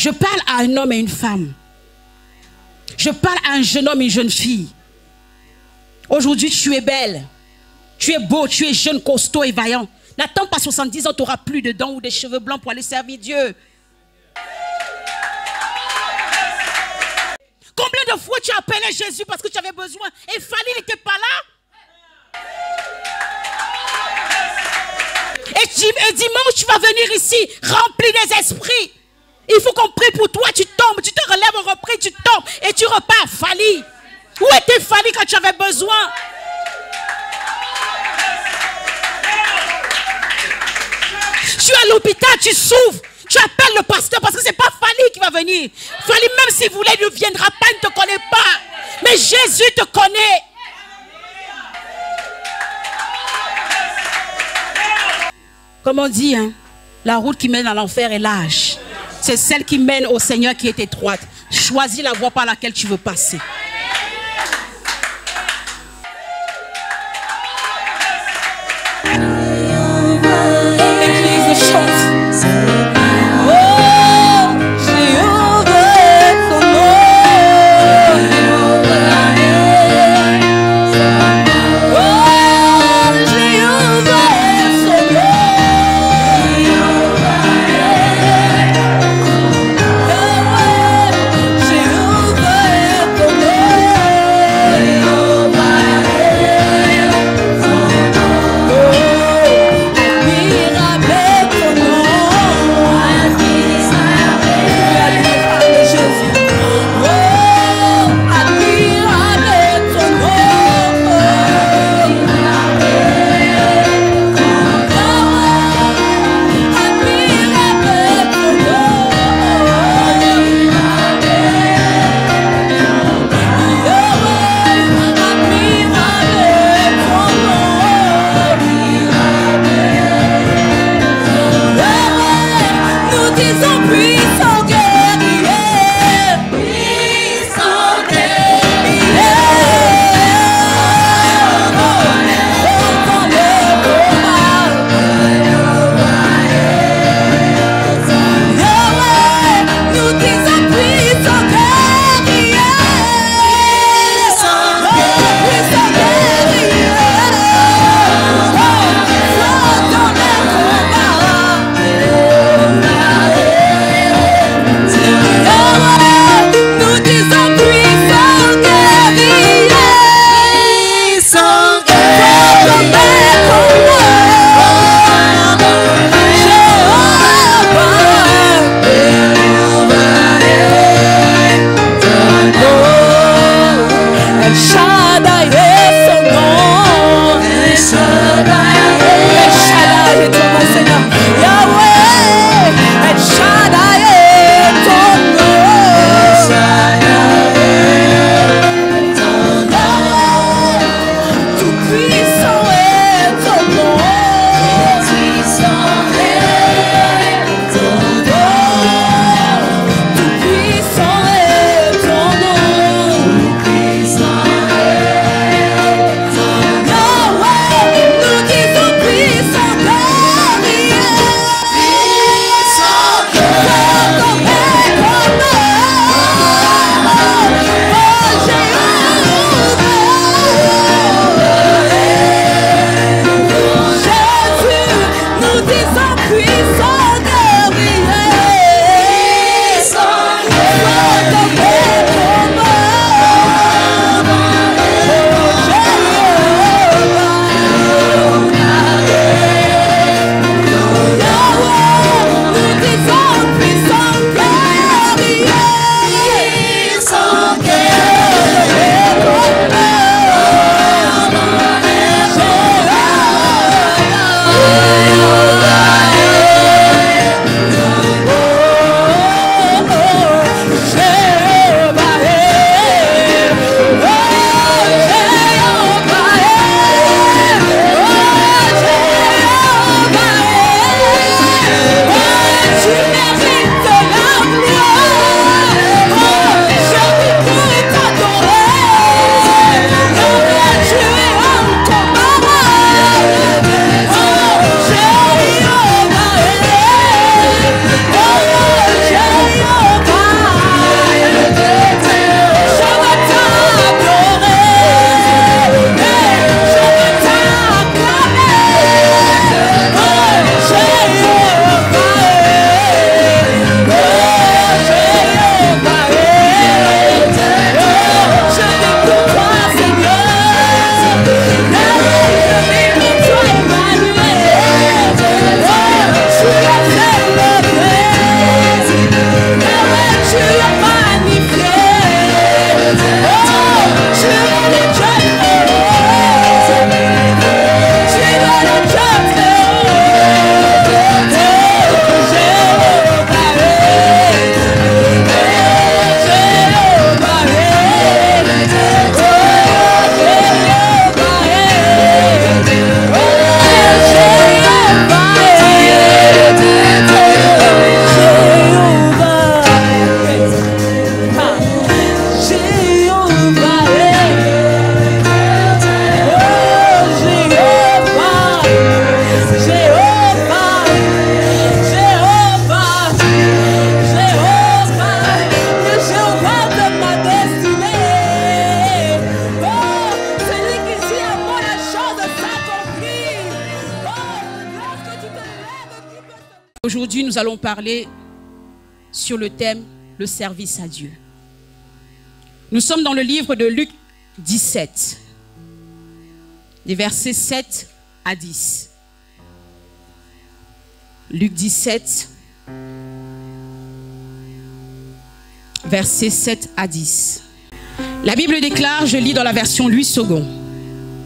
Je parle à un homme et une femme. Je parle à un jeune homme et une jeune fille. Aujourd'hui, tu es belle. Tu es beau, tu es jeune, costaud et vaillant. N'attends pas 70 ans, tu n'auras plus de dents ou des cheveux blancs pour aller servir Dieu. Combien de fois tu as appelé Jésus parce que tu avais besoin et Fanny n'était pas là? Et dimanche, tu vas venir ici, rempli des esprits. Il faut qu'on prie pour toi, tu tombes, tu te relèves, on reprie, tu tombes et tu repars. Fanny, où était Fanny quand tu avais besoin? Tu es à l'hôpital, tu souffres. Tu appelles le pasteur parce que ce n'est pas Fanny qui va venir. Fanny, même s'il voulait, il ne viendra pas, il ne te connaît pas. Mais Jésus te connaît. Comme on dit, hein, la route qui mène à l'enfer est large. C'est celle qui mène au Seigneur qui est étroite. Choisis la voie par laquelle tu veux passer. Église de chance. J'ai ouvert ton nom. nous allons parler sur le thème « Le service à Dieu ». Nous sommes dans le livre de Luc 17, des versets 7 à 10. Luc 17, versets 7 à 10. La Bible déclare, je lis dans la version Louis II.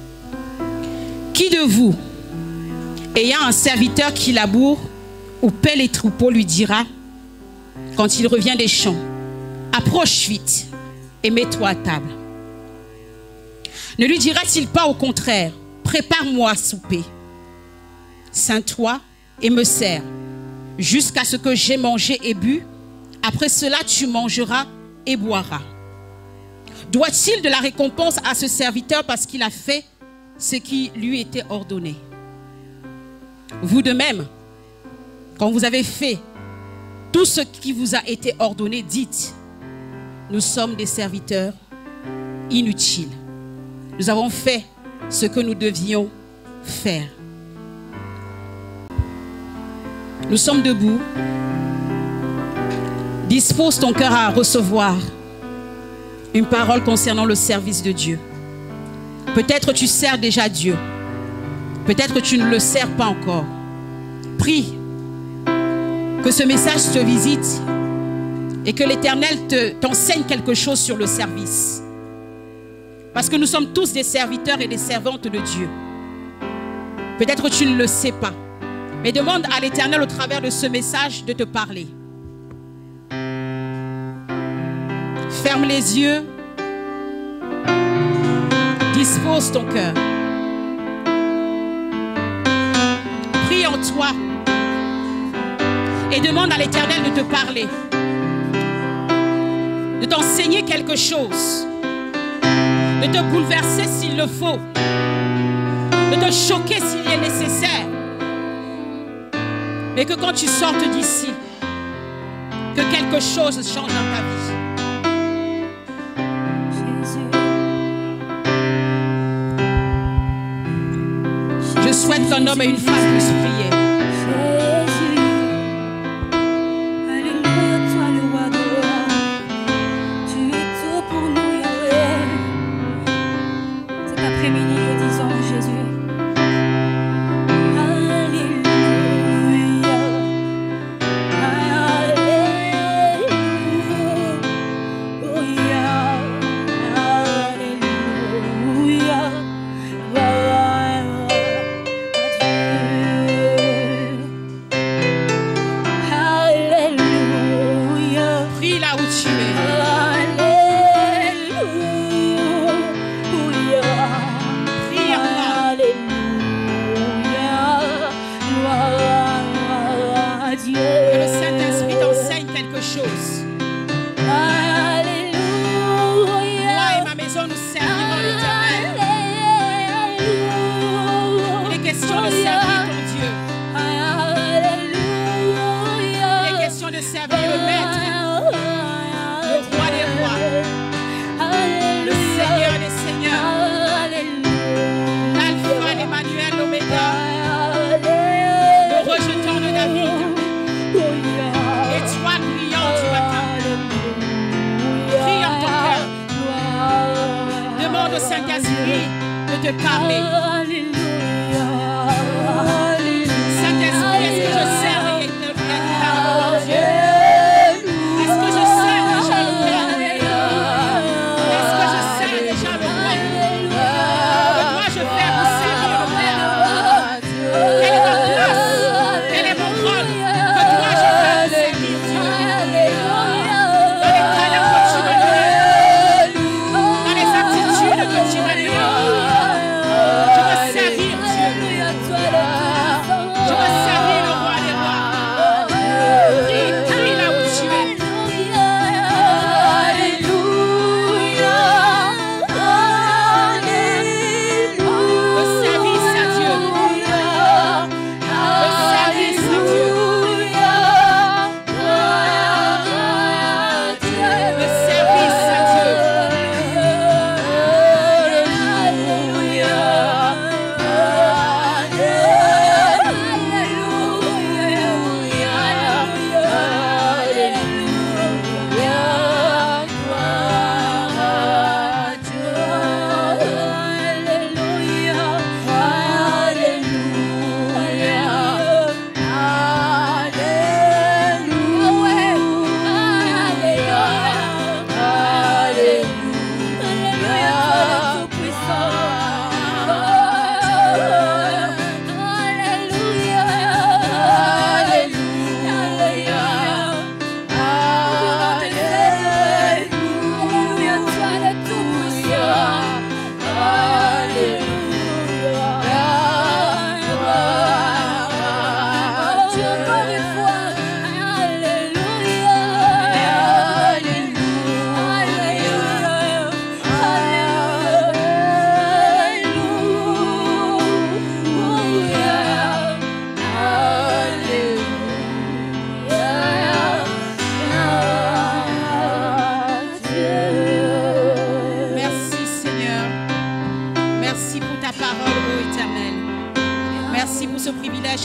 « Qui de vous, ayant un serviteur qui laboure ou paie les troupeaux, lui dira, quand il revient des champs, approche vite et mets-toi à table. Ne lui dira-t-il pas au contraire, prépare-moi à souper, ceins-toi et me sers, jusqu'à ce que j'aie mangé et bu, après cela tu mangeras et boiras. Doit-il de la récompense à ce serviteur parce qu'il a fait ce qui lui était ordonné? Vous de même, quand vous avez fait tout ce qui vous a été ordonné, dites, nous sommes des serviteurs inutiles. Nous avons fait ce que nous devions faire. Nous sommes debout. Dispose ton cœur à recevoir une parole concernant le service de Dieu. Peut-être tu sers déjà Dieu. Peut-être tu ne le sers pas encore. Prie que ce message te visite et que l'Éternel t'enseigne quelque chose sur le service. Parce que nous sommes tous des serviteurs et des servantes de Dieu. Peut-être tu ne le sais pas. Mais demande à l'Éternel au travers de ce message de te parler. Ferme les yeux. Dispose ton cœur. Prie en toi. Et demande à l'Éternel de te parler. De t'enseigner quelque chose. De te bouleverser s'il le faut. De te choquer s'il est nécessaire. Mais que quand tu sortes d'ici, que quelque chose change dans ta vie. Je souhaite qu'un homme et une femme puissent prier. Je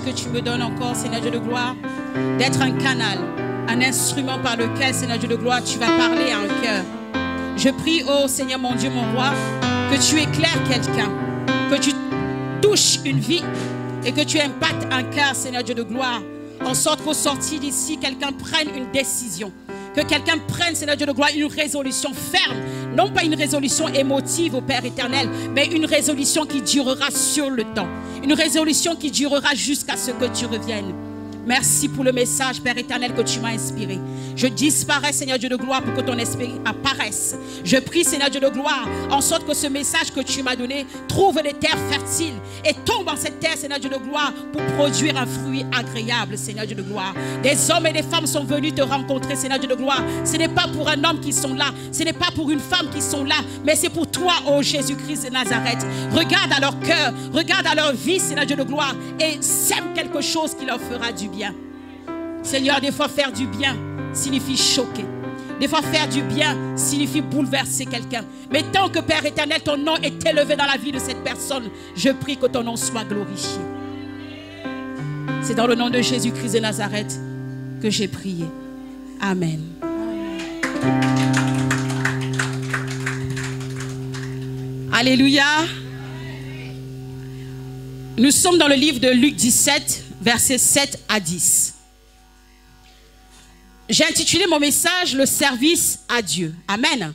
message que tu me donnes encore, Seigneur Dieu de gloire, d'être un canal, un instrument par lequel, Seigneur Dieu de gloire, tu vas parler à un cœur. Je prie, oh Seigneur mon Dieu, mon roi, que tu éclaires quelqu'un, que tu touches une vie et que tu impactes un cœur, Seigneur Dieu de gloire, en sorte qu'au sortir d'ici, quelqu'un prenne une décision. Que quelqu'un prenne, Seigneur Dieu de gloire, une résolution ferme. Non pas une résolution émotive au Père éternel, mais une résolution qui durera sur le temps. Une résolution qui durera jusqu'à ce que tu reviennes. Merci pour le message, Père éternel, que tu m'as inspiré. Je disparais, Seigneur Dieu de gloire, pour que ton esprit apparaisse. Je prie, Seigneur Dieu de gloire, en sorte que ce message que tu m'as donné trouve des terres fertiles et tombe en cette terre, Seigneur Dieu de gloire, pour produire un fruit agréable, Seigneur Dieu de gloire. Des hommes et des femmes sont venus te rencontrer, Seigneur Dieu de gloire. Ce n'est pas pour un homme qui sont là, ce n'est pas pour une femme qui sont là, mais c'est pour toi, ô Jésus-Christ de Nazareth. Regarde à leur cœur, regarde à leur vie, Seigneur Dieu de gloire, et sème quelque chose qui leur fera du bien. Seigneur, des fois faire du bien signifie choquer. Des fois faire du bien signifie bouleverser quelqu'un. Mais tant que Père éternel, ton nom est élevé dans la vie de cette personne, je prie que ton nom soit glorifié. C'est dans le nom de Jésus-Christ de Nazareth que j'ai prié. Amen. Alléluia. Nous sommes dans le livre de Luc 17, versets 7 à 10. J'ai intitulé mon message « Le service à Dieu ». Amen.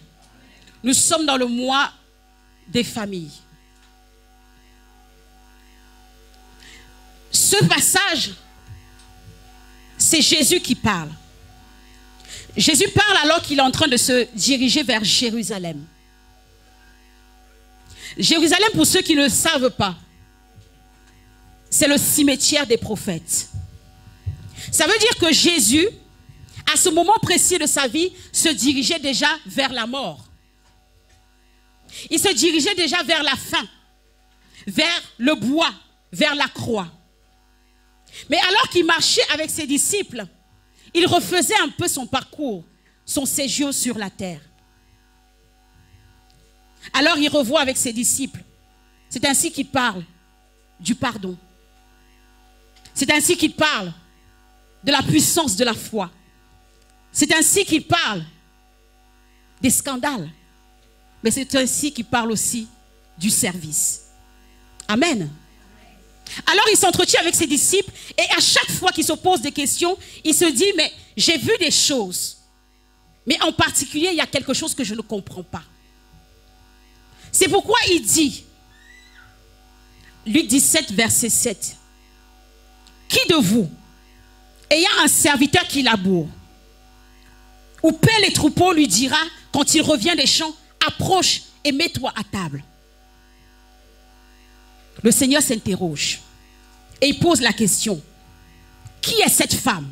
Nous sommes dans le mois des familles. Ce passage, c'est Jésus qui parle. Jésus parle alors qu'il est en train de se diriger vers Jérusalem. Jérusalem, pour ceux qui ne le savent pas, c'est le cimetière des prophètes. Ça veut dire que Jésus, à ce moment précis de sa vie, se dirigeait déjà vers la mort. Il se dirigeait déjà vers la fin, vers le bois, vers la croix. Mais alors qu'il marchait avec ses disciples, il refaisait un peu son parcours, son séjour sur la terre. Alors il revoit avec ses disciples. C'est ainsi qu'il parle du pardon. C'est ainsi qu'il parle de la puissance de la foi. C'est ainsi qu'il parle des scandales. Mais c'est ainsi qu'il parle aussi du service. Amen. Alors il s'entretient avec ses disciples et à chaque fois qu'il se pose des questions, il se dit, mais j'ai vu des choses. Mais en particulier, il y a quelque chose que je ne comprends pas. C'est pourquoi il dit, Luc 17, verset 7, « Qui de vous, ayant un serviteur qui laboure, ou paie les troupeaux, lui dira, quand il revient des champs, approche et mets-toi à table. » Le Seigneur s'interroge et il pose la question, qui est cette femme?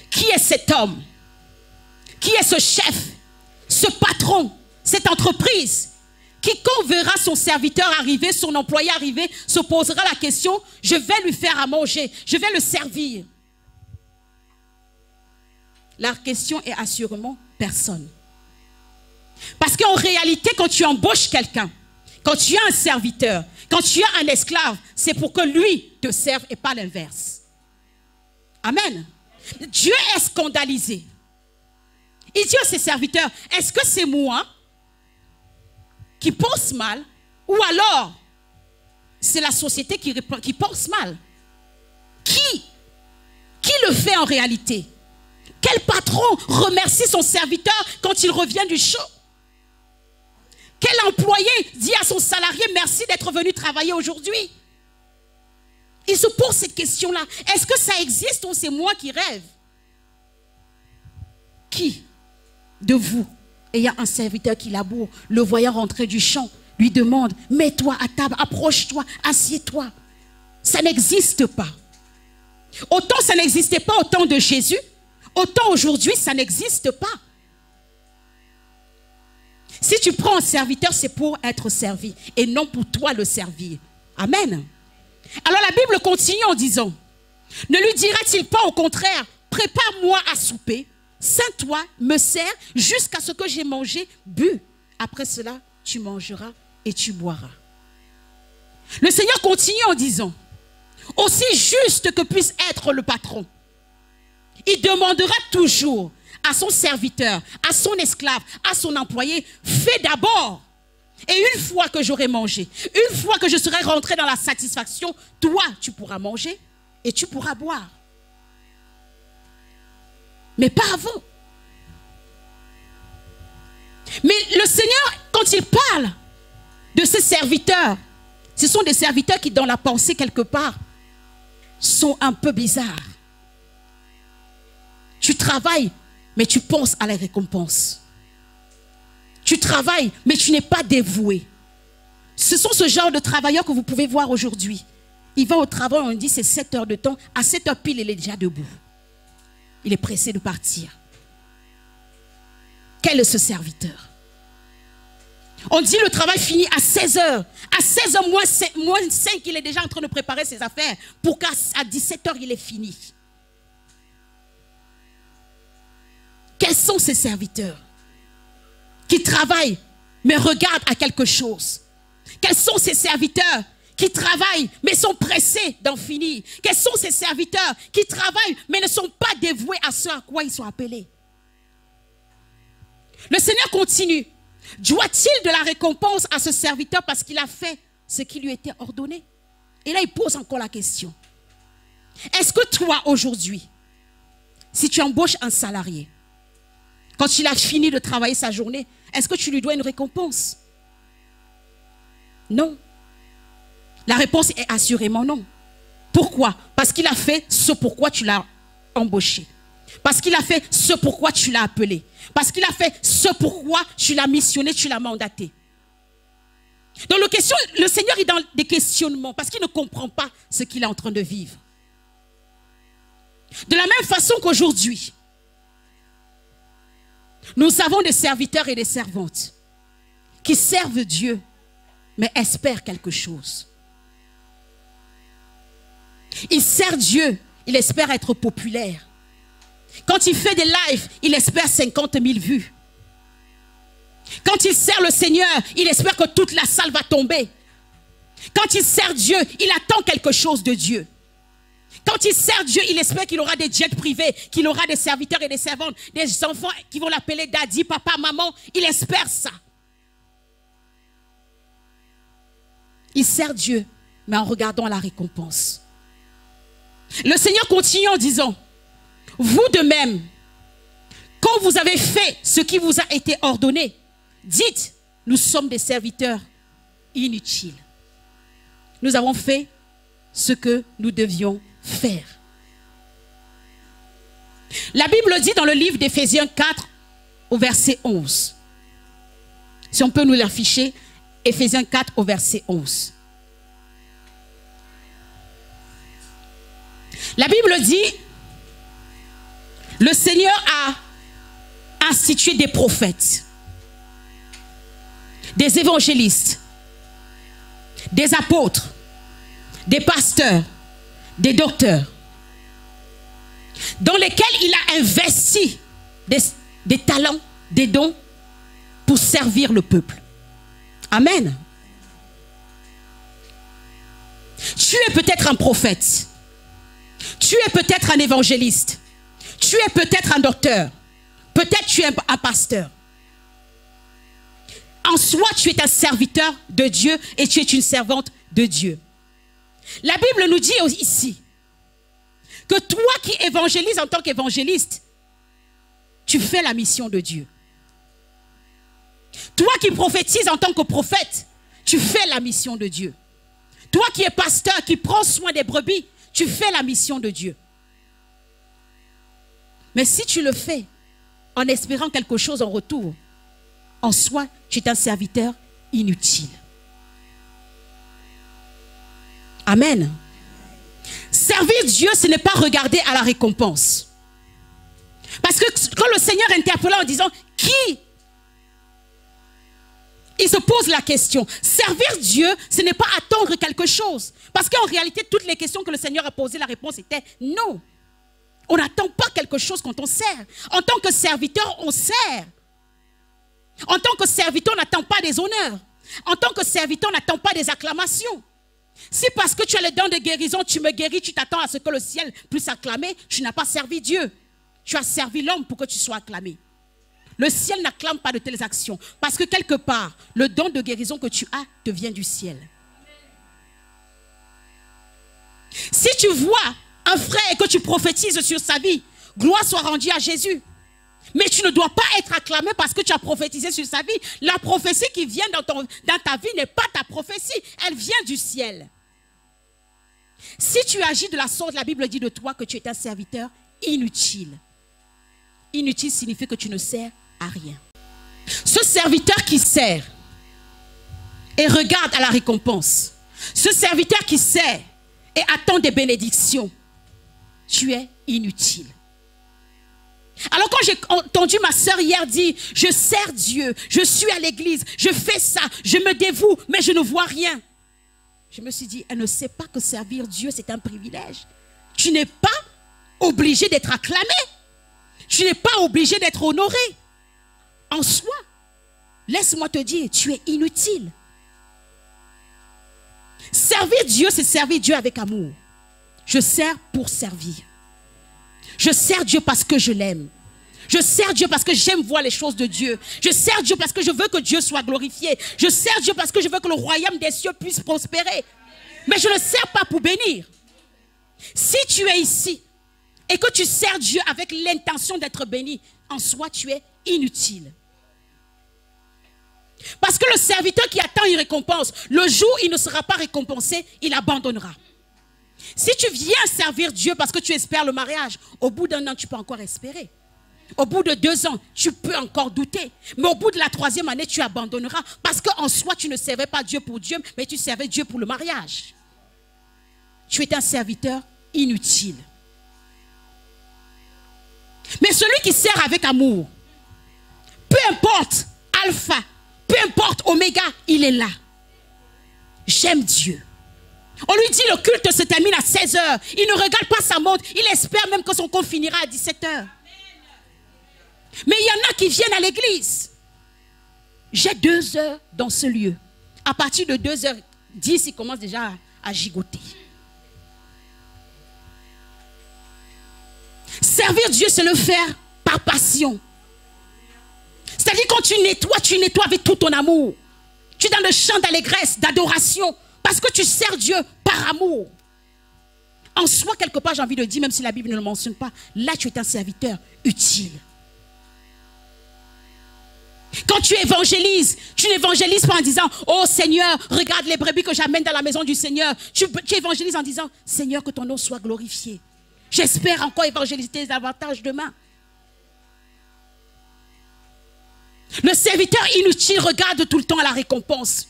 Qui est cet homme? Qui est ce chef, ce patron, cette entreprise? Quiconque verra son serviteur arriver, son employé arriver, se posera la question, je vais lui faire à manger, je vais le servir. La question est assurément personne. Parce qu'en réalité, quand tu embauches quelqu'un, quand tu as un serviteur, quand tu as un esclave, c'est pour que lui te serve et pas l'inverse. Amen. Dieu est scandalisé. Il dit à ses serviteurs, est-ce que c'est moi qui pense mal ou alors c'est la société qui pense mal? Qui le fait en réalité? Quel patron remercie son serviteur quand il revient du champ? Quel employé dit à son salarié merci d'être venu travailler aujourd'hui? Il se pose cette question-là. Est-ce que ça existe ou c'est moi qui rêve? Qui de vous, ayant un serviteur qui laboure, le voyant rentrer du champ, lui demande, mets-toi à table, approche-toi, assieds-toi? Ça n'existe pas. Autant ça n'existait pas au temps de Jésus, autant aujourd'hui ça n'existe pas. Si tu prends un serviteur, c'est pour être servi et non pour toi le servir. Amen. Alors la Bible continue en disant, ne lui dira-t-il pas au contraire, prépare-moi à souper, ceins-toi, me sers jusqu'à ce que j'ai mangé, bu. Après cela, tu mangeras et tu boiras. Le Seigneur continue en disant, aussi juste que puisse être le patron, il demandera toujours à son serviteur, à son esclave, à son employé, fais d'abord. Et une fois que j'aurai mangé, une fois que je serai rentré dans la satisfaction, toi, tu pourras manger et tu pourras boire. Mais pas avant. Mais le Seigneur, quand il parle de ses serviteurs, ce sont des serviteurs qui, dans la pensée quelque part, sont un peu bizarres. Tu travailles, mais tu penses à la récompense. Tu travailles, mais tu n'es pas dévoué. Ce sont ce genre de travailleurs que vous pouvez voir aujourd'hui. Il va au travail, on dit c'est 7 heures de temps. À 7 heures pile, il est déjà debout. Il est pressé de partir. Quel est ce serviteur? On dit le travail finit à 16 heures. À 16 heures moins 5, il est déjà en train de préparer ses affaires pour qu'à 17 heures, il est fini. Quels sont ces serviteurs qui travaillent mais regardent à quelque chose? Quels sont ces serviteurs qui travaillent mais sont pressés d'en finir? Quels sont ces serviteurs qui travaillent mais ne sont pas dévoués à ce à quoi ils sont appelés? Le Seigneur continue. Doit-il de la récompense à ce serviteur parce qu'il a fait ce qui lui était ordonné? Et là, il pose encore la question. Est-ce que toi, aujourd'hui, si tu embauches un salarié, quand il a fini de travailler sa journée, est-ce que tu lui dois une récompense? Non. La réponse est assurément non. Pourquoi? Parce qu'il a fait ce pourquoi tu l'as embauché. Parce qu'il a fait ce pourquoi tu l'as appelé. Parce qu'il a fait ce pourquoi tu l'as missionné, tu l'as mandaté. Donc le Seigneur est dans des questionnements parce qu'il ne comprend pas ce qu'il est en train de vivre. De la même façon qu'aujourd'hui, nous avons des serviteurs et des servantes qui servent Dieu, mais espèrent quelque chose. Il sert Dieu, il espère être populaire. Quand il fait des lives, il espère 50 000 vues. Quand il sert le Seigneur, il espère que toute la salle va tomber. Quand il sert Dieu, il attend quelque chose de Dieu. Quand il sert Dieu, il espère qu'il aura des jets privés, qu'il aura des serviteurs et des servantes, des enfants qui vont l'appeler daddy, papa, maman. Il espère ça. Il sert Dieu, mais en regardant la récompense. Le Seigneur continue en disant, vous de même, quand vous avez fait ce qui vous a été ordonné, dites, nous sommes des serviteurs inutiles. Nous avons fait ce que nous devions faire. La Bible dit dans le livre d'Éphésiens 4 au verset 11. Si on peut nous l'afficher, Éphésiens 4 au verset 11. La Bible dit, le Seigneur a institué des prophètes, des évangélistes, des apôtres, des pasteurs, des docteurs, dans lesquels il a investi des talents, des dons pour servir le peuple. Amen. Tu es peut-être un prophète, tu es peut-être un évangéliste, tu es peut-être un docteur, peut-être tu es un pasteur. En soi, tu es un serviteur de Dieu et tu es une servante de Dieu. La Bible nous dit ici que toi qui évangélises en tant qu'évangéliste, tu fais la mission de Dieu. Toi qui prophétises en tant que prophète, tu fais la mission de Dieu. Toi qui es pasteur, qui prends soin des brebis, tu fais la mission de Dieu. Mais si tu le fais en espérant quelque chose en retour, en soi, tu es un serviteur inutile. Amen. Servir Dieu, ce n'est pas regarder à la récompense. Parce que quand le Seigneur interpelle en disant qui, il se pose la question. Servir Dieu, ce n'est pas attendre quelque chose. Parce qu'en réalité, toutes les questions que le Seigneur a posées, la réponse était non. On n'attend pas quelque chose quand on sert. En tant que serviteur, on sert. En tant que serviteur, on n'attend pas des honneurs. En tant que serviteur, on n'attend pas des acclamations. Si parce que tu as le don de guérison, tu me guéris, tu t'attends à ce que le ciel puisse acclamer, tu n'as pas servi Dieu. Tu as servi l'homme pour que tu sois acclamé. Le ciel n'acclame pas de telles actions. Parce que quelque part, le don de guérison que tu as te vient du ciel. Si tu vois un frère et que tu prophétises sur sa vie, gloire soit rendue à Jésus. Mais tu ne dois pas être acclamé parce que tu as prophétisé sur sa vie. La prophétie qui vient dans ta vie n'est pas ta prophétie. Elle vient du ciel. Si tu agis de la sorte, la Bible dit de toi que tu es un serviteur inutile. Inutile signifie que tu ne sers à rien. Ce serviteur qui sert et regarde à la récompense. Ce serviteur qui sert et attend des bénédictions. Tu es inutile. Alors quand j'ai entendu ma soeur hier dire, je sers Dieu, je suis à l'église, je fais ça, je me dévoue, mais je ne vois rien. Je me suis dit, elle ne sait pas que servir Dieu, c'est un privilège. Tu n'es pas obligé d'être acclamé. Tu n'es pas obligé d'être honoré. En soi, laisse-moi te dire, tu es inutile. Servir Dieu, c'est servir Dieu avec amour. Je sers pour servir. Je sers Dieu parce que je l'aime. Je sers Dieu parce que j'aime voir les choses de Dieu. Je sers Dieu parce que je veux que Dieu soit glorifié. Je sers Dieu parce que je veux que le royaume des cieux puisse prospérer. Mais je ne sers pas pour bénir. Si tu es ici et que tu sers Dieu avec l'intention d'être béni, en soi tu es inutile. Parce que le serviteur qui attend une récompense, le jour où il ne sera pas récompensé, il abandonnera. Si tu viens servir Dieu parce que tu espères le mariage, au bout d'un an, tu peux encore espérer. Au bout de 2 ans, tu peux encore douter. Mais au bout de la 3e année, tu abandonneras. Parce qu'en soi, tu ne servais pas Dieu pour Dieu, mais tu servais Dieu pour le mariage. Tu es un serviteur inutile. Mais celui qui sert avec amour, peu importe alpha, peu importe oméga, il est là. J'aime Dieu. On lui dit le culte se termine à 16 h. Il ne regarde pas sa montre. Il espère même que son compte finira à 17 h. Mais il y en a qui viennent à l'église. J'ai 2 heures dans ce lieu. À partir de 2h10, il commence déjà à gigoter. Servir Dieu, c'est le faire par passion. C'est-à-dire quand tu nettoies avec tout ton amour. Tu es dans le chant d'allégresse, d'adoration. Parce que tu sers Dieu par amour. En soi, quelque part, j'ai envie de dire, même si la Bible ne le mentionne pas, là, tu es un serviteur utile. Quand tu évangélises, tu n'évangélises pas en disant, oh Seigneur, regarde les brebis que j'amène dans la maison du Seigneur. Tu évangélises en disant, Seigneur, que ton nom soit glorifié. J'espère encore évangéliser davantage demain. Le serviteur inutile regarde tout le temps à la récompense.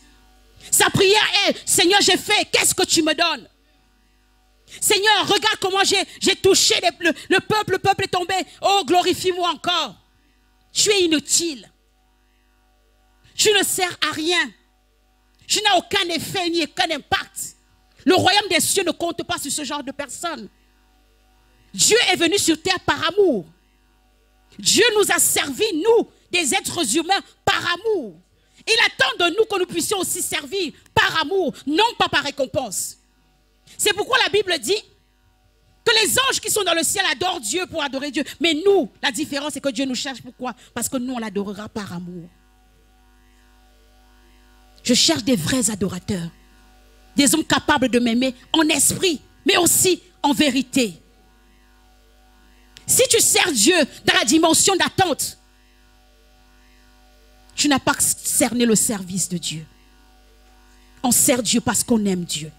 Sa prière est, Seigneur, j'ai fait, qu'est-ce que tu me donnes? Seigneur, regarde comment j'ai touché le peuple est tombé. Oh, glorifie-moi encore. Tu es inutile. Tu ne sers à rien. Tu n'as aucun effet ni aucun impact. Le royaume des cieux ne compte pas sur ce genre de personnes. Dieu est venu sur terre par amour. Dieu nous a servi, nous, des êtres humains, par amour. Il attend de nous que nous puissions aussi servir par amour, non pas par récompense. C'est pourquoi la Bible dit que les anges qui sont dans le ciel adorent Dieu pour adorer Dieu. Mais nous, la différence c'est que Dieu nous cherche. Pourquoi? Parce que nous, on l'adorera par amour. Je cherche des vrais adorateurs. Des hommes capables de m'aimer en esprit, mais aussi en vérité. Si tu sers Dieu dans la dimension d'attente, tu n'as pas cerné le service de Dieu. On sert Dieu parce qu'on aime Dieu.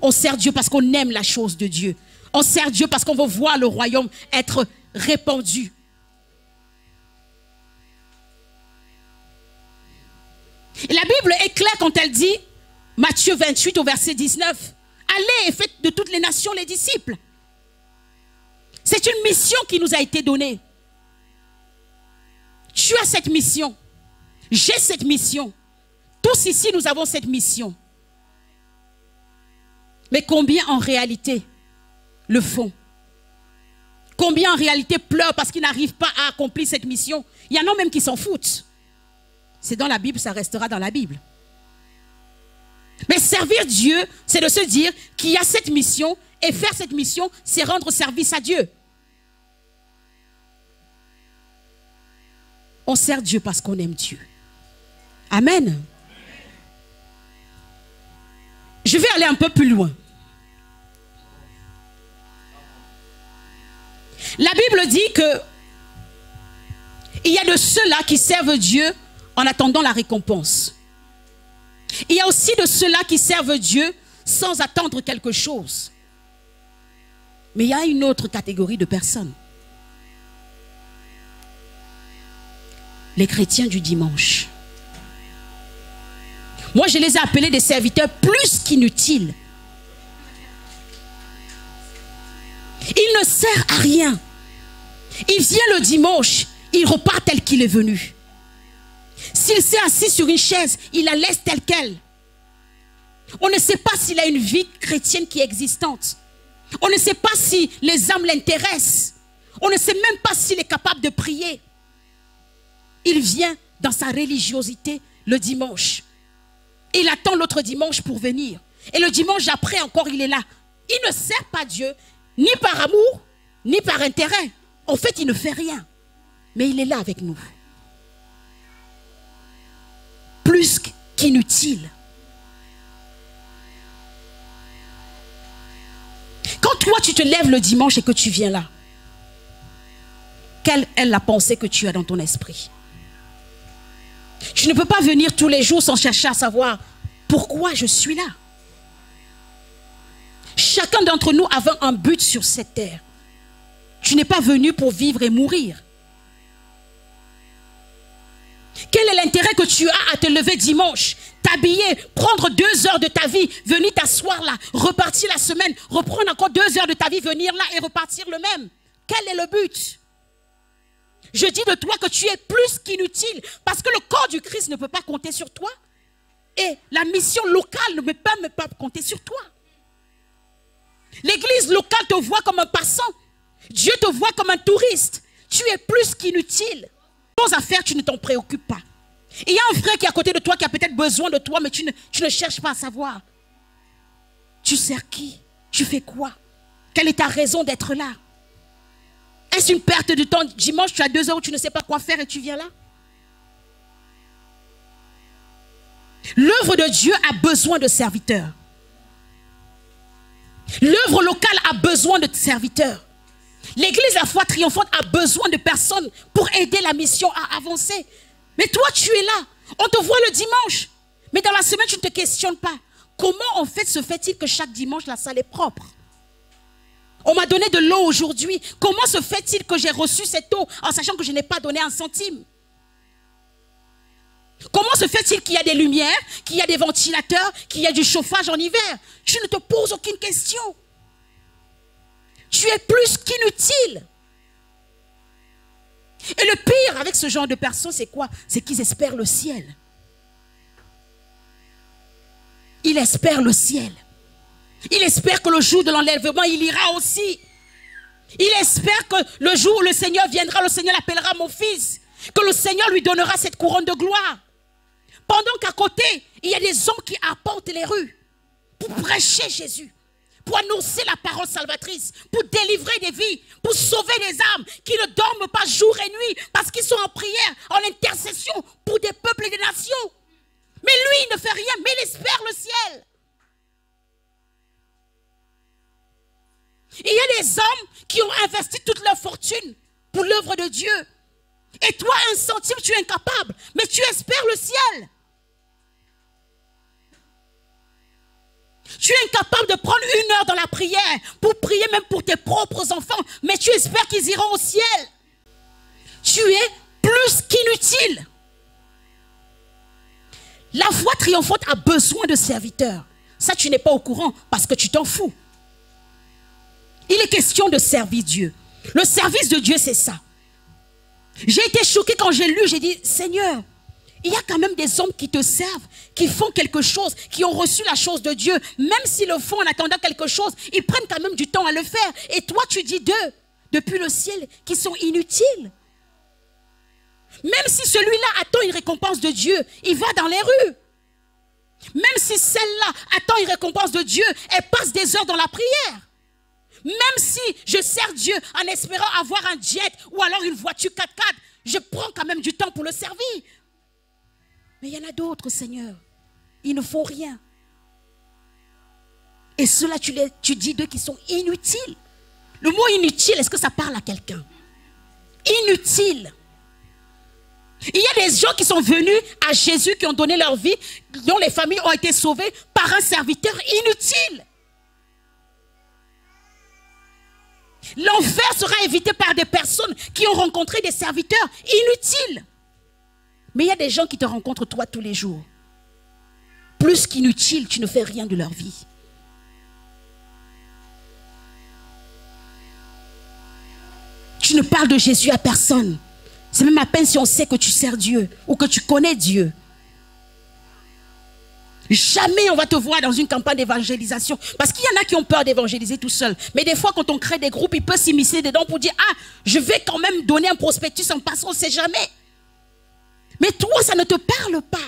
On sert Dieu parce qu'on aime la chose de Dieu. On sert Dieu parce qu'on veut voir le royaume être répandu. Et la Bible est claire quand elle dit, Matthieu 28 au verset 19, allez et faites de toutes les nations les disciples. C'est une mission qui nous a été donnée. Tu as cette mission. J'ai cette mission. Tous ici, nous avons cette mission. Mais combien en réalité le font? Combien en réalité pleurent parce qu'ils n'arrivent pas à accomplir cette mission? Il y en a même qui s'en foutent. C'est dans la Bible, ça restera dans la Bible. Mais servir Dieu, c'est de se dire qu'il y a cette mission, et faire cette mission, c'est rendre service à Dieu. On sert Dieu parce qu'on aime Dieu. Amen. Je vais aller un peu plus loin. La Bible dit que il y a de ceux-là qui servent Dieu en attendant la récompense. Il y a aussi de ceux-là qui servent Dieu sans attendre quelque chose. Mais il y a une autre catégorie de personnes. Les chrétiens du dimanche. Moi, je les ai appelés des serviteurs plus qu'inutiles. Il ne sert à rien. Il vient le dimanche, il repart tel qu'il est venu. S'il s'est assis sur une chaise, il la laisse telle qu'elle. On ne sait pas s'il a une vie chrétienne qui est existante. On ne sait pas si les âmes l'intéressent. On ne sait même pas s'il est capable de prier. Il vient dans sa religiosité le dimanche. Il attend l'autre dimanche pour venir. Et le dimanche après encore, il est là. Il ne sert pas Dieu, ni par amour, ni par intérêt. En fait, il ne fait rien. Mais il est là avec nous. Plus qu'inutile. Quand toi, tu te lèves le dimanche et que tu viens là, quelle est la pensée que tu as dans ton esprit? Tu ne peux pas venir tous les jours sans chercher à savoir pourquoi je suis là. Chacun d'entre nous avait un but sur cette terre. Tu n'es pas venu pour vivre et mourir. Quel est l'intérêt que tu as à te lever dimanche, t'habiller, prendre 2 heures de ta vie, venir t'asseoir là, repartir la semaine, reprendre encore 2 heures de ta vie, venir là et repartir le même? Quel est le but? Je dis de toi que tu es plus qu'inutile parce que le corps du Christ ne peut pas compter sur toi et la mission locale ne peut pas compter sur toi. L'église locale te voit comme un passant. Dieu te voit comme un touriste. Tu es plus qu'inutile. Chose à faire, tu ne t'en préoccupes pas. Il y a un frère qui est à côté de toi qui a peut-être besoin de toi, mais tu ne cherches pas à savoir. Tu sers qui? Tu fais quoi? Quelle est ta raison d'être là? Est-ce une perte de temps? Dimanche, tu as 2 heures où tu ne sais pas quoi faire et tu viens là? L'œuvre de Dieu a besoin de serviteurs. L'œuvre locale a besoin de serviteurs. L'église La Foi Triomphante a besoin de personnes pour aider la mission à avancer. Mais toi, tu es là. On te voit le dimanche. Mais dans la semaine, tu ne te questionnes pas. Comment en fait se fait-il que chaque dimanche, la salle est propre? On m'a donné de l'eau aujourd'hui. Comment se fait-il que j'ai reçu cette eau en sachant que je n'ai pas donné un centime? Comment se fait-il qu'il y a des lumières, qu'il y a des ventilateurs, qu'il y a du chauffage en hiver? Tu ne te poses aucune question. Tu es plus qu'inutile. Et le pire avec ce genre de personnes, c'est quoi? C'est qu'ils espèrent le ciel. Ils espèrent le ciel. Il espère que le jour de l'enlèvement, il ira aussi. Il espère que le jour où le Seigneur viendra, le Seigneur l'appellera mon fils. Que le Seigneur lui donnera cette couronne de gloire. Pendant qu'à côté, il y a des hommes qui apportent les rues pour prêcher Jésus, pour annoncer la parole salvatrice, pour délivrer des vies, pour sauver des âmes qui ne dorment pas jour et nuit parce qu'ils sont en prière, en intercession pour des peuples et des nations. Mais lui, il ne fait rien, mais il espère le ciel. Il y a des hommes qui ont investi toute leur fortune pour l'œuvre de Dieu. Et toi, un centime, tu es incapable. Mais tu espères le ciel. Tu es incapable de prendre 1 heure dans la prière pour prier même pour tes propres enfants. Mais tu espères qu'ils iront au ciel. Tu es plus qu'inutile. La Foi Triomphante a besoin de serviteurs. Ça, tu n'es pas au courant parce que tu t'en fous. Il est question de servir Dieu. Le service de Dieu, c'est ça. J'ai été choquée quand j'ai lu, j'ai dit, Seigneur, il y a quand même des hommes qui te servent, qui font quelque chose, qui ont reçu la chose de Dieu. Même s'ils le font en attendant quelque chose, ils prennent quand même du temps à le faire. Et toi, tu dis d'eux, depuis le ciel, qu'ils sont inutiles. Même si celui-là attend une récompense de Dieu, il va dans les rues. Même si celle-là attend une récompense de Dieu, elle passe des heures dans la prière. Même si je sers Dieu en espérant avoir un jet ou alors une voiture 4x4, je prends quand même du temps pour le servir. Mais il y en a d'autres, Seigneur. Ils ne font rien. Et ceux-là, tu dis d'eux qui sont inutiles. Le mot inutile, est-ce que ça parle à quelqu'un? Inutile. Il y a des gens qui sont venus à Jésus, qui ont donné leur vie, dont les familles ont été sauvées par un serviteur inutile. L'enfer sera évité par des personnes qui ont rencontré des serviteurs inutiles. Mais il y a des gens qui te rencontrent toi tous les jours. Plus qu'inutiles, tu ne fais rien de leur vie. Tu ne parles de Jésus à personne. C'est même à peine si on sait que tu sers Dieu ou que tu connais Dieu. Jamais on va te voir dans une campagne d'évangélisation. Parce qu'il y en a qui ont peur d'évangéliser tout seul. Mais des fois, quand on crée des groupes, ils peuvent s'immiscer dedans pour dire, ah, je vais quand même donner un prospectus en passant, on ne sait jamais. Mais toi, ça ne te parle pas.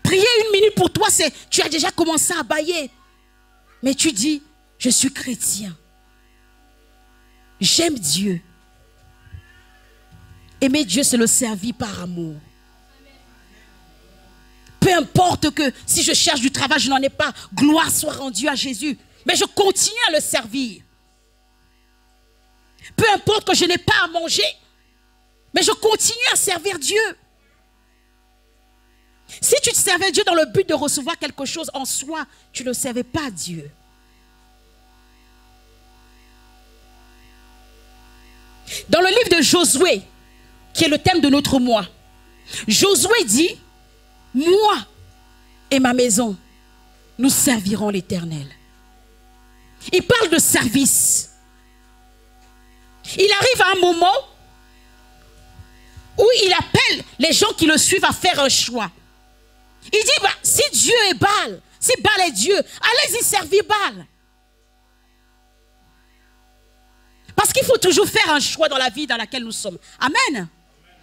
Prier 1 minute pour toi, c'est, tu as déjà commencé à bâiller. Mais tu dis, je suis chrétien. J'aime Dieu. Aimer Dieu, c'est le servir par amour. Peu importe que si je cherche du travail, je n'en ai pas. Gloire soit rendue à Jésus. Mais je continue à le servir. Peu importe que je n'ai pas à manger. Mais je continue à servir Dieu. Si tu te servais Dieu dans le but de recevoir quelque chose en soi, tu ne servais pas Dieu. Dans le livre de Josué, qui est le thème de notre mois, Josué dit, moi et ma maison, nous servirons l'Éternel. Il parle de service. Il arrive à un moment où il appelle les gens qui le suivent à faire un choix. Il dit, bah, si Dieu est Baal, si Baal est Dieu, allez-y servir Baal. Parce qu'il faut toujours faire un choix dans la vie dans laquelle nous sommes. Amen.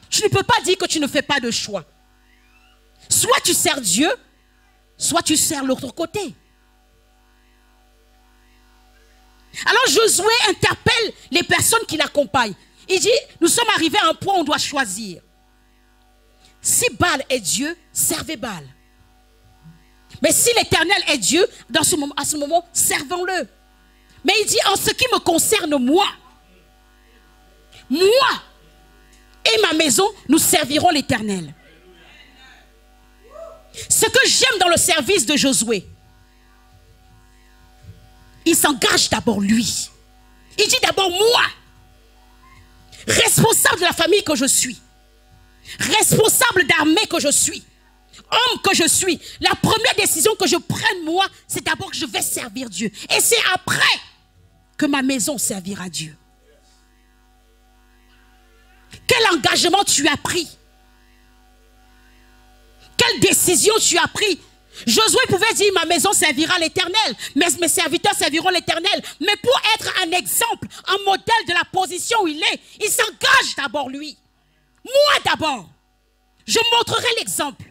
Tu ne peux pas dire que tu ne fais pas de choix. Soit tu sers Dieu, soit tu sers l'autre côté. Alors Josué interpelle les personnes qui l'accompagnent. Il dit, nous sommes arrivés à un point où on doit choisir. Si Baal est Dieu, servez Baal. Mais si l'Éternel est Dieu, à ce moment, servons-le. Mais il dit, en ce qui me concerne, moi et ma maison, nous servirons l'Éternel. Ce que j'aime dans le service de Josué, il s'engage d'abord lui. Il dit d'abord moi, responsable de la famille que je suis, responsable d'armée que je suis, homme que je suis. La première décision que je prenne moi, c'est d'abord que je vais servir Dieu. Et c'est après que ma maison servira Dieu. Quel engagement tu as pris? Quelle décision tu as pris? Josué pouvait dire, ma maison servira l'Éternel, mes serviteurs serviront l'Éternel. Mais pour être un exemple, un modèle de la position où il est, il s'engage d'abord lui. Moi d'abord, je montrerai l'exemple.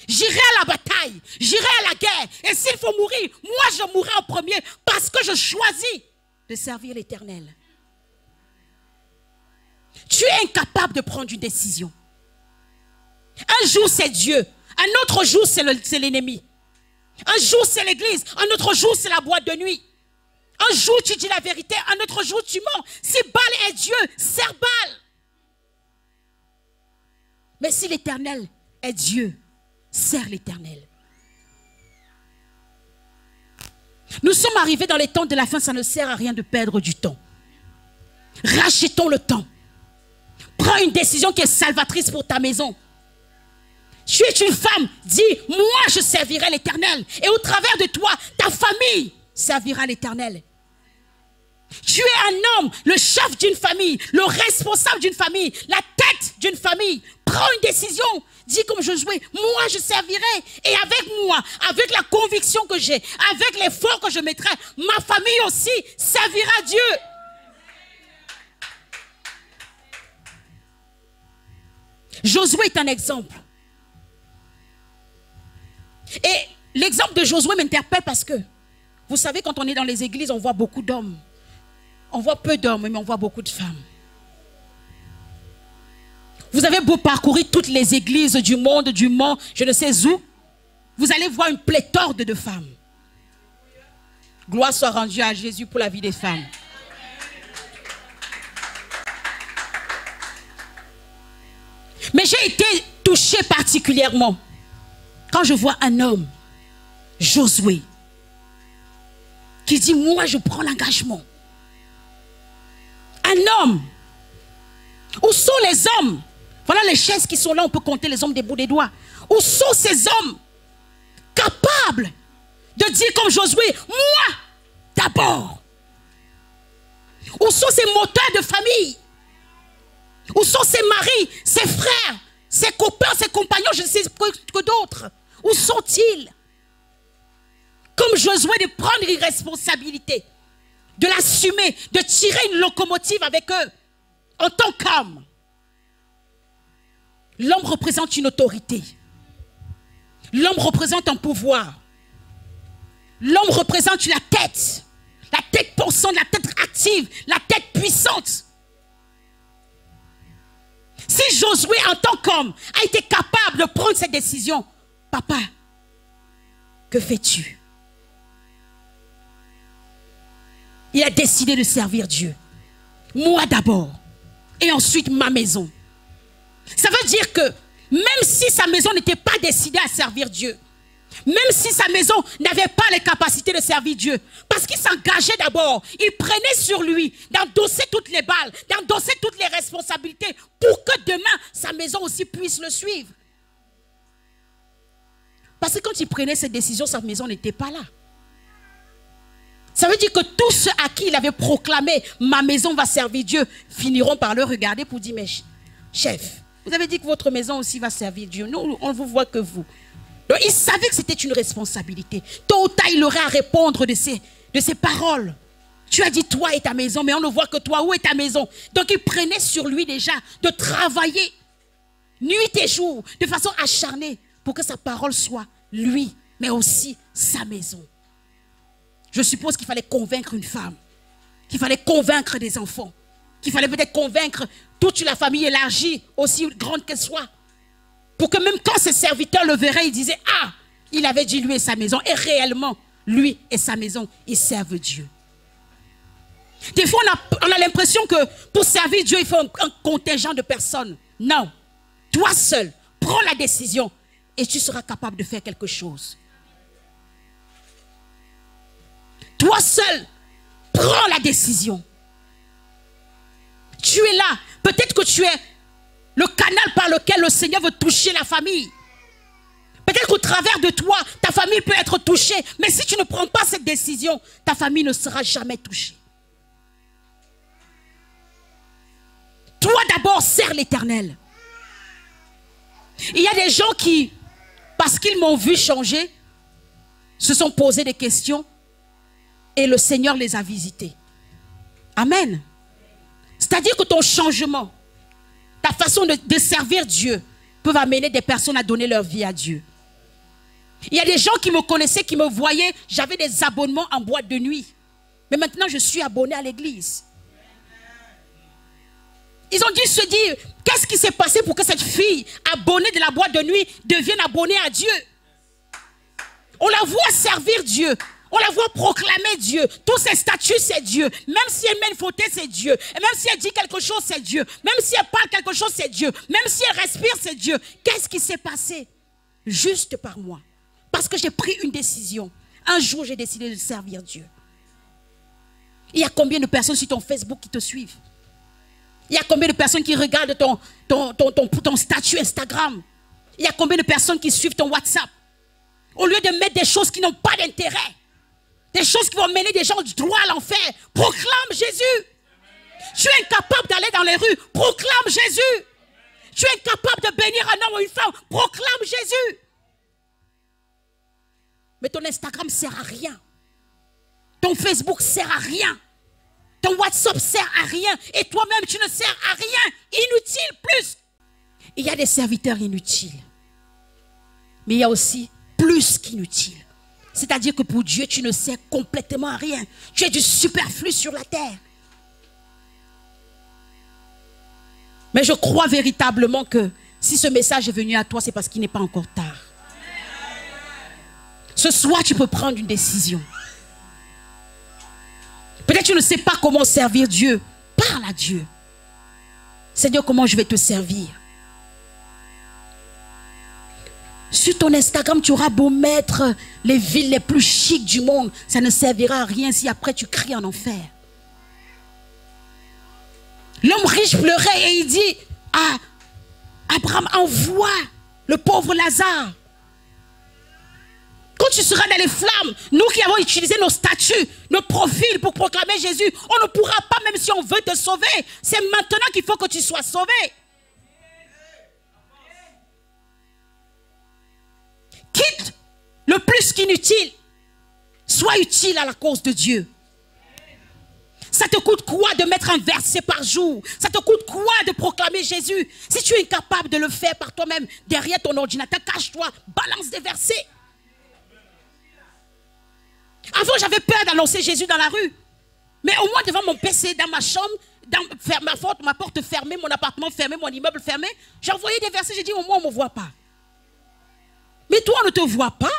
J'irai à la bataille, j'irai à la guerre. Et s'il faut mourir, moi je mourrai en premier parce que je choisis de servir l'Éternel. Tu es incapable de prendre une décision. Un jour c'est Dieu, un autre jour c'est l'ennemi. Un jour c'est l'église, un autre jour c'est la boîte de nuit. Un jour tu dis la vérité, un autre jour tu mens. Si Baal est Dieu, sers Baal. Mais si l'Éternel est Dieu, sers l'Éternel. Nous sommes arrivés dans les temps de la fin, ça ne sert à rien de perdre du temps. Rachetons le temps. Prends une décision qui est salvatrice pour ta maison. Tu es une femme, dis, moi je servirai l'Éternel. Et au travers de toi, ta famille servira l'Éternel. Tu es un homme, le chef d'une famille, le responsable d'une famille, la tête d'une famille. Prends une décision. Dis comme Josué, moi je servirai. Et avec moi, avec la conviction que j'ai, avec l'effort que je mettrai, ma famille aussi servira Dieu. Josué est un exemple. Josué m'interpelle parce que, vous savez, quand on est dans les églises, on voit beaucoup d'hommes. On voit peu d'hommes, mais on voit beaucoup de femmes. Vous avez beau parcourir toutes les églises du monde, du Mans, je ne sais où, vous allez voir une pléthore de femmes. Gloire soit rendue à Jésus pour la vie des femmes. Mais j'ai été touchée particulièrement quand je vois un homme, Josué, qui dit, moi je prends l'engagement. Un homme. Où sont les hommes? Voilà les chaises qui sont là, on peut compter les hommes des bouts des doigts. Où sont ces hommes capables de dire comme Josué, moi d'abord? Où sont ces moteurs de famille? Où sont ses maris, ses frères, ses copains, ses compagnons, je ne sais que d'autres? Où sont-ils? Comme Josué, de prendre une responsabilité, de l'assumer, de tirer une locomotive avec eux, en tant qu'homme. L'homme représente une autorité. L'homme représente un pouvoir. L'homme représente la tête pensante, la tête active, la tête puissante. Si Josué, en tant qu'homme, a été capable de prendre cette décision, papa, que fais-tu? Il a décidé de servir Dieu. Moi d'abord. Et ensuite ma maison. Ça veut dire que même si sa maison n'était pas décidée à servir Dieu, même si sa maison n'avait pas les capacités de servir Dieu, parce qu'il s'engageait d'abord, il prenait sur lui d'endosser toutes les balles, d'endosser toutes les responsabilités pour que demain sa maison aussi puisse le suivre. Parce que quand il prenait cette décision, sa maison n'était pas là. Ça veut dire que tous ceux à qui il avait proclamé « ma maison va servir Dieu » finiront par le regarder pour dire « mais chef, vous avez dit que votre maison aussi va servir Dieu. Nous, on ne vous voit que vous. » Donc il savait que c'était une responsabilité. Tôt ou tard, il aurait à répondre de ces paroles. Tu as dit toi et ta maison, mais on ne voit que toi. Où est ta maison? Donc il prenait sur lui déjà de travailler nuit et jour de façon acharnée pour que sa parole soit lui, mais aussi sa maison. Je suppose qu'il fallait convaincre une femme, qu'il fallait convaincre des enfants, qu'il fallait peut-être convaincre toute la famille élargie, aussi grande qu'elle soit, pour que même quand ses serviteurs le verraient, ils disaient « Ah, il avait dit lui et sa maison. » Et réellement, lui et sa maison, ils servent Dieu. Des fois, on a l'impression que pour servir Dieu, il faut un contingent de personnes. Non, toi seul, prends la décision et tu seras capable de faire quelque chose. Toi seul, prends la décision. Tu es là. Peut-être que tu es le canal par lequel le Seigneur veut toucher la famille. Peut-être qu'au travers de toi, ta famille peut être touchée. Mais si tu ne prends pas cette décision, ta famille ne sera jamais touchée. Toi d'abord, sers l'Éternel. Il y a des gens qui, parce qu'ils m'ont vu changer, se sont posés des questions. Et le Seigneur les a visités. Amen. C'est-à-dire que ton changement, ta façon de servir Dieu, peuvent amener des personnes à donner leur vie à Dieu. Il y a des gens qui me connaissaient, qui me voyaient, j'avais des abonnements en boîte de nuit. Mais maintenant, je suis abonné à l'église. Ils ont dû se dire, qu'est-ce qui s'est passé pour que cette fille abonnée de la boîte de nuit devienne abonnée à Dieu? On la voit servir Dieu. On la voit proclamer Dieu. Tous ses statuts, c'est Dieu. Même si elle met une faute, c'est Dieu. Et même si elle dit quelque chose, c'est Dieu. Même si elle parle quelque chose, c'est Dieu. Même si elle respire, c'est Dieu. Qu'est-ce qui s'est passé? Juste par moi. Parce que j'ai pris une décision. Un jour, j'ai décidé de servir Dieu. Il y a combien de personnes sur ton Facebook qui te suivent? Il y a combien de personnes qui regardent ton statut Instagram? Il y a combien de personnes qui suivent ton WhatsApp? Au lieu de mettre des choses qui n'ont pas d'intérêt, des choses qui vont mener des gens du droit à l'enfer, proclame Jésus. Tu es incapable d'aller dans les rues, proclame Jésus. Tu es incapable de bénir un homme ou une femme, proclame Jésus. Mais ton Instagram ne sert à rien. Ton Facebook ne sert à rien. Ton WhatsApp ne sert à rien. Et toi-même, tu ne sers à rien. Inutile plus. Il y a des serviteurs inutiles. Mais il y a aussi plus qu'inutiles. C'est-à-dire que pour Dieu, tu ne sers complètement à rien. Tu es du superflu sur la terre. Mais je crois véritablement que si ce message est venu à toi, c'est parce qu'il n'est pas encore tard. Ce soir, tu peux prendre une décision. Peut-être que tu ne sais pas comment servir Dieu. Parle à Dieu. Seigneur, comment je vais te servir? Sur ton Instagram, tu auras beau mettre les villes les plus chics du monde. Ça ne servira à rien si après tu cries en enfer. L'homme riche pleurait et il dit à Abraham, envoie le pauvre Lazare. Quand tu seras dans les flammes, nous qui avons utilisé nos statuts, nos profils pour proclamer Jésus, on ne pourra pas, même si on veut te sauver. C'est maintenant qu'il faut que tu sois sauvé. Quitte le plus qu'inutile. Sois utile à la cause de Dieu. Ça te coûte quoi de mettre un verset par jour? Ça te coûte quoi de proclamer Jésus? Si tu es incapable de le faire par toi-même, derrière ton ordinateur, cache-toi, balance des versets. Avant, j'avais peur d'annoncer Jésus dans la rue. Mais au moins devant mon PC, dans ma chambre, ma porte fermée, mon appartement fermé, mon immeuble fermé, j'envoyais des versets, j'ai dit au moins on ne me voit pas. Mais toi, on ne te voit pas.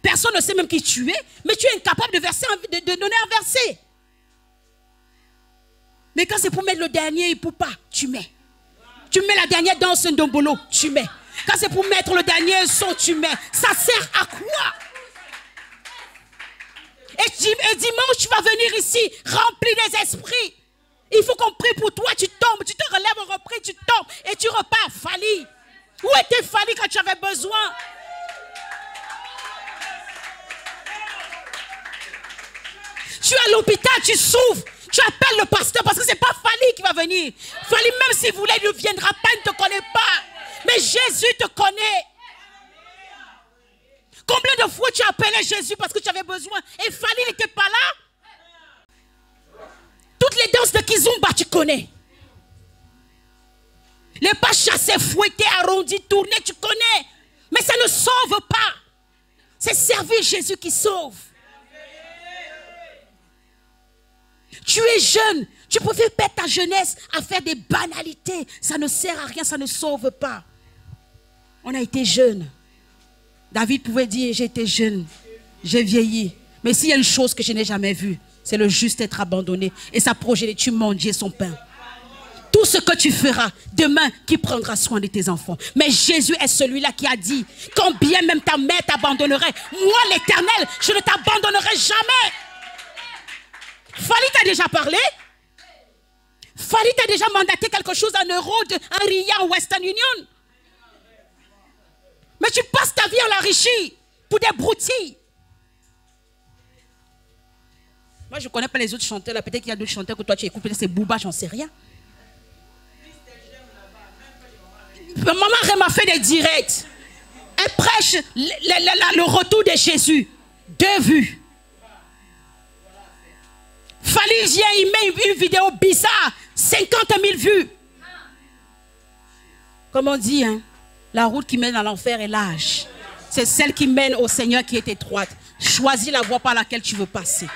Personne ne sait même qui tu es. Mais tu es incapable de donner un verset. Mais quand c'est pour mettre le dernier et pour pas, tu mets. Tu mets la dernière danse d'Ombolo, tu mets. Quand c'est pour mettre le dernier son, tu mets. Ça sert à quoi? Et dimanche, tu vas venir ici, rempli des esprits. Il faut qu'on prie pour toi, tu tombes, tu te relèves, on reprie, tu tombes et tu repars. Fali. Où était Fali quand tu avais besoin? Tu es à l'hôpital, tu souffres. Tu appelles le pasteur parce que ce n'est pas Fali qui va venir. Fali, même s'il voulait, il ne viendra pas, il ne te connaît pas. Mais Jésus te connaît. Combien de fois tu appelais Jésus parce que tu avais besoin et Fali n'était pas là? Toutes les danses de Kizumba, tu connais. Les pas chassés, fouettés, arrondis, tournés, tu connais. Mais ça ne sauve pas. C'est servir Jésus qui sauve. Tu es jeune. Tu pouvais perdre ta jeunesse à faire des banalités. Ça ne sert à rien, ça ne sauve pas. On a été jeunes. David pouvait dire, j'ai été jeune, j'ai vieilli. Mais s'il y a une chose que je n'ai jamais vue, c'est le juste être abandonné et sa progéniture manger son pain. Tout ce que tu feras, demain, qui prendra soin de tes enfants? Mais Jésus est celui-là qui a dit, quand bien même ta mère t'abandonnerait, moi l'Éternel, je ne t'abandonnerai jamais. Fali t'a déjà parlé? Fali t'a déjà mandaté quelque chose en euros, en Ria, en Western Union? Mais tu passes ta vie en l'enrichir pour des broutilles. Moi, je ne connais pas les autres chanteurs. Peut-être qu'il y a d'autres chanteurs que toi tu écoutes. Peut-être c'est Booba, j'en sais rien. Maman m'a fait des directs. Elle prêche le retour de Jésus. 2 vues. Fali vient, il met une vidéo bizarre. 50 000 vues. Comme on dit, hein? La route qui mène à l'enfer est large. C'est celle qui mène au Seigneur qui est étroite. Choisis la voie par laquelle tu veux passer.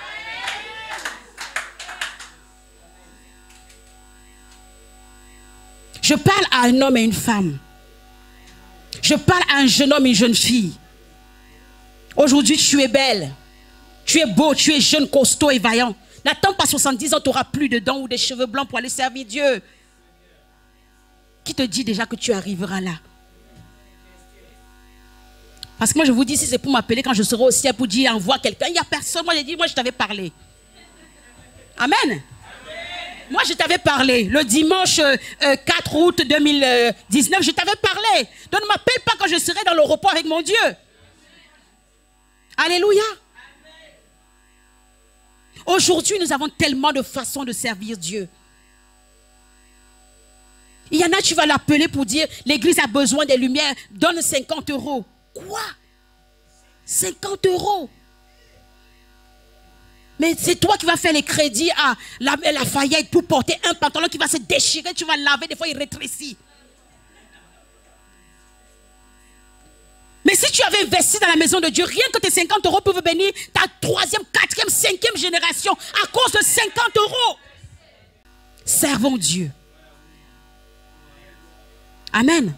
Je parle à un homme et une femme. Je parle à un jeune homme et une jeune fille. Aujourd'hui, tu es belle. Tu es beau, tu es jeune, costaud et vaillant. N'attends pas 70 ans, tu n'auras plus de dents ou des cheveux blancs pour aller servir Dieu. Qui te dit déjà que tu arriveras là? Parce que moi je vous dis, si c'est pour m'appeler quand je serai au ciel pour dire envoie quelqu'un, il n'y a personne. Moi j'ai dit, moi je t'avais parlé. Amen. Moi je t'avais parlé. Le dimanche 4 août 2019, je t'avais parlé. Donc ne m'appelle pas quand je serai dans le repos avec mon Dieu. Alléluia. Aujourd'hui nous avons tellement de façons de servir Dieu. Il y en a, tu vas l'appeler pour dire, l'église a besoin des lumières, donne 50 €. Quoi? 50 €? Mais c'est toi qui vas faire les crédits à la Lafayette pour porter un pantalon qui va se déchirer, tu vas laver, des fois il rétrécit. Mais si tu avais investi dans la maison de Dieu, rien que tes 50 euros peuvent bénir ta 3e, 4e, 5e génération à cause de 50 euros. Servons Dieu. Amen.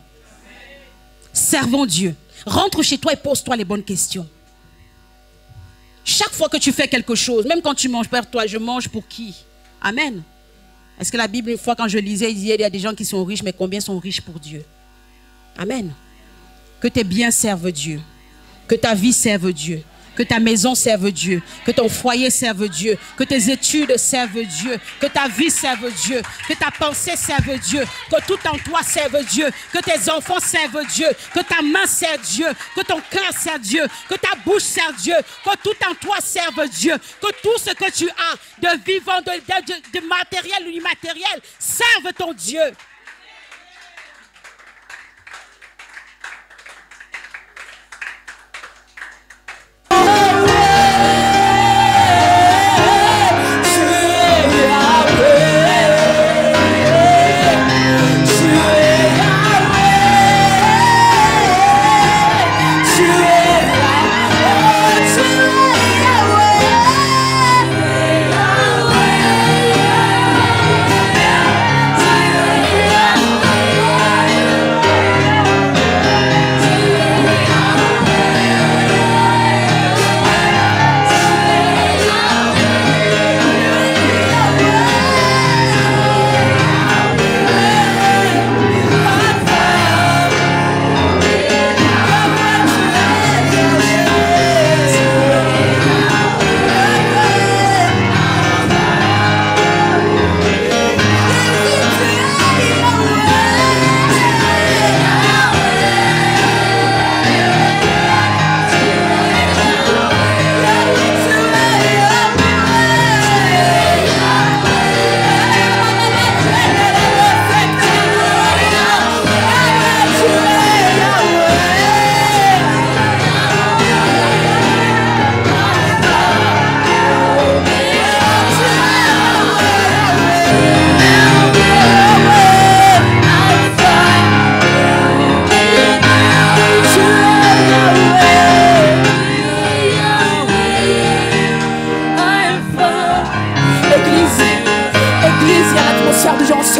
Servons Dieu. Rentre chez toi et pose-toi les bonnes questions. Chaque fois que tu fais quelque chose, même quand tu manges, Père, toi, je mange pour qui? Amen. Est-ce que la Bible, une fois quand je lisais, il disait il y a des gens qui sont riches, mais combien sont riches pour Dieu? Amen. Que tes biens servent Dieu. Que ta vie serve Dieu. Que ta maison serve Dieu. Que ton foyer serve Dieu. Que tes études servent Dieu. Que ta vie serve Dieu. Que ta pensée serve Dieu. Que tout en toi serve Dieu. Que tes enfants servent Dieu. Que ta main serve Dieu. Que ton cœur serve Dieu. Que ta bouche serve Dieu. Que tout en toi serve Dieu. Que tout ce que tu as de vivant, de matériel ou immatériel, serve ton Dieu.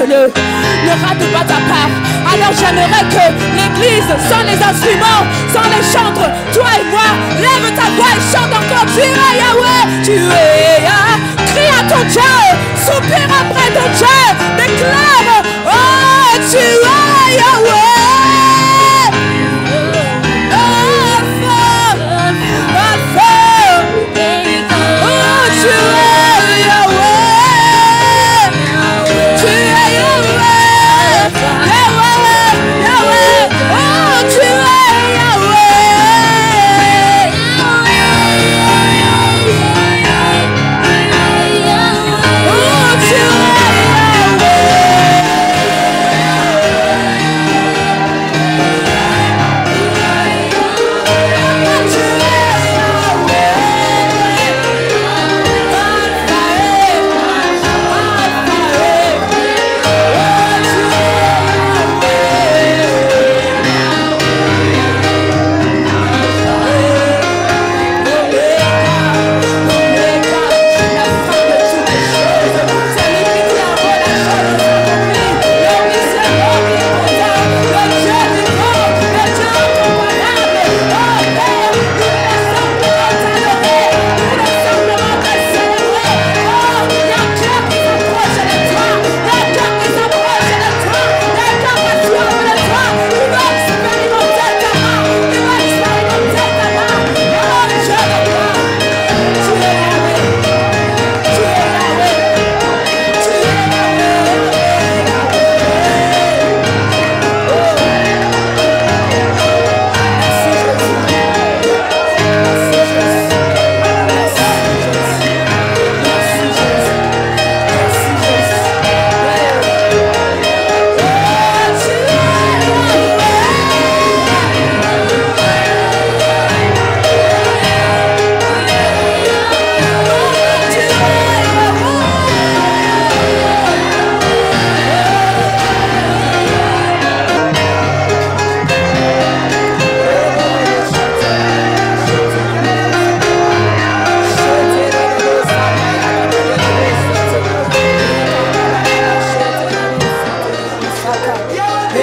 Ne rate pas ta part. Alors j'aimerais que l'église, sans les instruments, sans les chantres, toi et moi, lève ta voix et chante encore. Tu es Yahweh, tu es Yahweh. Crie à ton Dieu, soupire après ton Dieu, déclare, oh tu es Yahweh.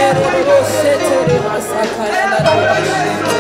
Eroro shete re masakaya na